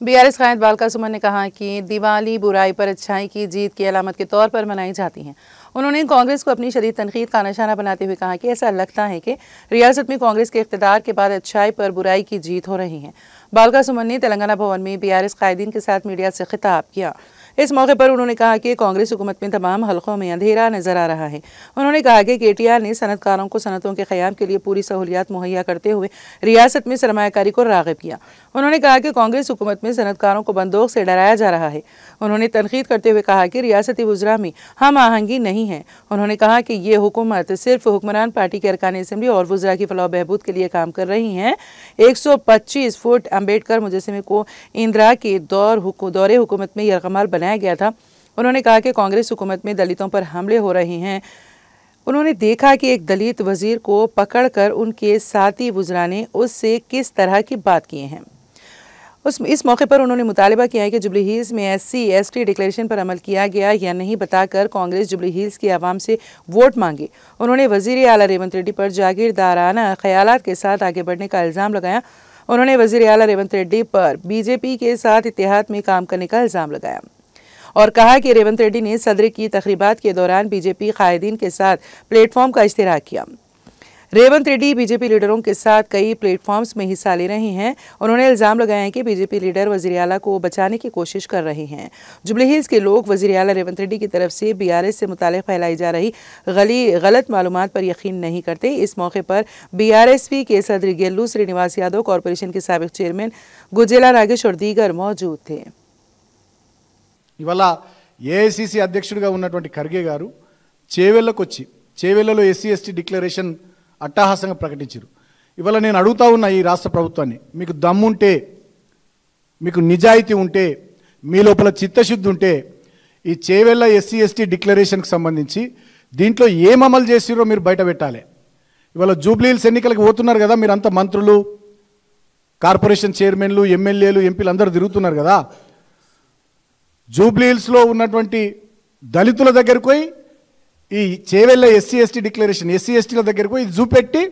BRS कायद बालका सुमन ने कहा कि दिवाली बुराई पर अच्छाई की जीत की अलामत के तौर पर मनाई जाती है। उन्होंने कांग्रेस को अपनी शदीद तनकीद का निशाना बनाते हुए कहा कि ऐसा लगता है कि रियासत में कांग्रेस के इख्तिदार के बाद अच्छाई पर बुराई की जीत हो रही है। बालका सुमन ने तेलंगाना भवन में बीआरएस कायदीन के साथ मीडिया से खिताब किया। इस मौके पर उन्होंने कहा कि कांग्रेस हुकूमत में तमाम हलकों में अंधेरा नजर आ रहा है। उन्होंने कहा कि केटीआर ने सनतकारों को सनतों के क़याम के लिए पूरी सहूलियात मुहैया करते हुए रियासत में सरमायाकारी को राग़िब किया। उन्होंने कहा कि कांग्रेस हुकूमत में सनतकारों को बंदूक से डराया जा रहा है। उन्होंने तनकीद करते हुए कहा कि रियासती वज़रा में हम आहंगी नहीं है। उन्होंने कहा कि ये हुकूमत सिर्फ हुक्मरान पार्टी के अरकान असम्बली और वज़रा की फलाह बहबूद के लिए काम कर रही हैं। 125 फुट अम्बेडकर मुजस्समे को इंदिरा के दौरे हुकूमत में यरगमाल बनाया गया था। उन्होंने कहा कि कांग्रेस हुकूमत में दलितों पर हमले हो रहे हैं। उन्होंने देखा कि एक दलित वजीर को पकड़कर उनके साथी वज़रा ने उससे किस तरह की बात किए हैं। इस मौके पर उन्होंने मुतालिबा किया है कि जुबली हिल्स में SC/ST डिक्लेरेशन पर अमल किया गया या नहीं बताकर कांग्रेस जुबली हिल्स की आवाम से वोट मांगे। उन्होंने वज़ीर आला रेवंत रेड्डी पर जागीरदाराना ख्यालात के साथ आगे बढ़ने का इल्ज़ाम लगाया। उन्होंने वज़ीर आला रेवंत रेड्डी पर BJP के साथ इत्तेहाद में काम करने का इल्ज़ाम लगाया और कहा कि रेवंत रेड्डी ने सदर की तकरीबात के दौरान BJP कायदीन के साथ प्लेटफॉर्म का इश्तिराक किया। रेवंत रेड्डी BJP लीडरों के साथ कई प्लेटफॉर्म्स में हिस्सा ले रहे हैं। उन्होंने इल्ज़ाम लगाया है कि BJP लीडर वज़ीर आला को बचाने की कोशिश कर रहे हैं। जुबली हिल्स के लोग वज़ीर आला रेवंत रेड्डी की तरफ से BRS से मुताल्लिक़ फैलाई जा रही गलत मालूमात पर यकीन नहीं करते। इस मौके पर BRSP के सदर गेल्लू श्रीनिवास यादव, कॉरपोरेशन के साबिक़ चेयरमैन गुज्जेला नागेश और दीगर मौजूद थे। ఇవాళ ఏఐసిసి అధ్యక్షుడిగా ఉన్నటువంటి ఖర్గే గారు చేవెళ్లలో SC/ST డిక్లరేషన్ అట్టహాసంగా ప్రకటించారు. ఇవాళ నేను అడుగుతా ఉన్న ఈ రాష్ట్ర ప్రభుత్వాన్ని, మీకు దమ్ముంటే, మీకు నిజాయితీ ఉంటే, మీ లోపల చిత్తశుద్ధి ఉంటే ఈ చేవెళ్ల SC/ST డిక్లరేషన్కి సంబంధించి దీంట్లో ఏం అమలు చేసిరో మీరు బయట పెట్టాలి. ఇవాళ జూబ్లీ హిల్స్ ఎన్నికలకు పోతున్నారు కదా, మీరంతా మంత్రులు, కార్పొరేషన్ చైర్మన్లు, ఎమ్మెల్యేలు, ఎంపీలు అందరూ తిరుగుతున్నారు కదా. జూబ్లీ హిల్స్లో ఉన్నటువంటి దళితుల దగ్గరకు పోయి ఈ చేవెళ్ల SC/ST డిక్లరేషన్ SC/STల దగ్గరకు పోయి ఇది చూపెట్టి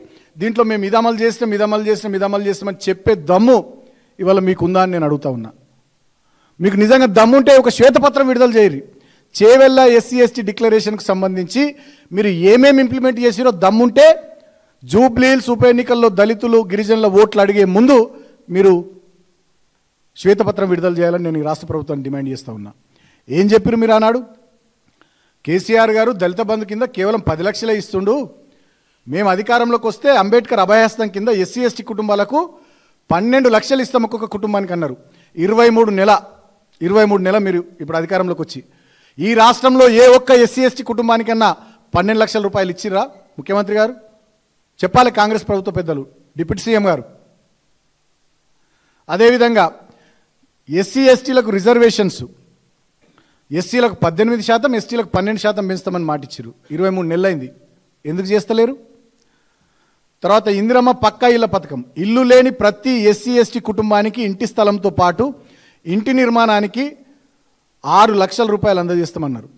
దీంట్లో మేము ఇది అమలు చేస్తామని చెప్పే దమ్ము ఇవాళ మీకుందా అని నేను అడుగుతా ఉన్నా. మీకు నిజంగా దమ్ముంటే ఒక శ్వేతపత్రం విడుదల చేయరు. చేవెళ్ల SC/ST డిక్లరేషన్కి సంబంధించి మీరు ఏమేమి ఇంప్లిమెంట్ చేసిరో దమ్ముంటే జూబ్లీ హిల్స్ ఉప ఎన్నికల్లో దళితులు, గిరిజనుల ఓట్లు అడిగే ముందు మీరు శ్వేతపత్రం విడుదల చేయాలని నేను ఈ రాష్ట్ర ప్రభుత్వాన్ని డిమాండ్ చేస్తూ ఉన్నా. ఏం చెప్పారు మీరు ఆనాడు? కేసీఆర్ గారు దళిత బంధు కింద కేవలం 10 లక్షలే ఇస్తుండు, మేము అధికారంలోకి వస్తే అంబేద్కర్ అభయహస్తం కింద SC/ST కుటుంబాలకు 12 లక్షలు ఇస్తాం ఒక్కొక్క కుటుంబానికి అన్నారు. 23 నెల మీరు ఇప్పుడు అధికారంలోకి వచ్చి ఈ రాష్ట్రంలో ఏ ఒక్క SC/ST కుటుంబానికన్నా 12 లక్షల రూపాయలు ఇచ్చిర్రా ముఖ్యమంత్రి గారు? చెప్పాలి కాంగ్రెస్ ప్రభుత్వ పెద్దలు, డిప్యూటీ సీఎం గారు. అదేవిధంగా SC/STలకు రిజర్వేషన్స్, SCలకు 18%, STలకు 12% పెంచుతామని మాటిచ్చారు. 23 నెలలైంది, ఎందుకు చేస్తలేరు? తర్వాత ఇందిరమ్మ పక్కా ఇళ్ల పథకం, ఇల్లు లేని ప్రతి SC/ST కుటుంబానికి ఇంటి స్థలంతో పాటు ఇంటి నిర్మాణానికి 6 లక్షల రూపాయలు అందజేస్తామన్నారు.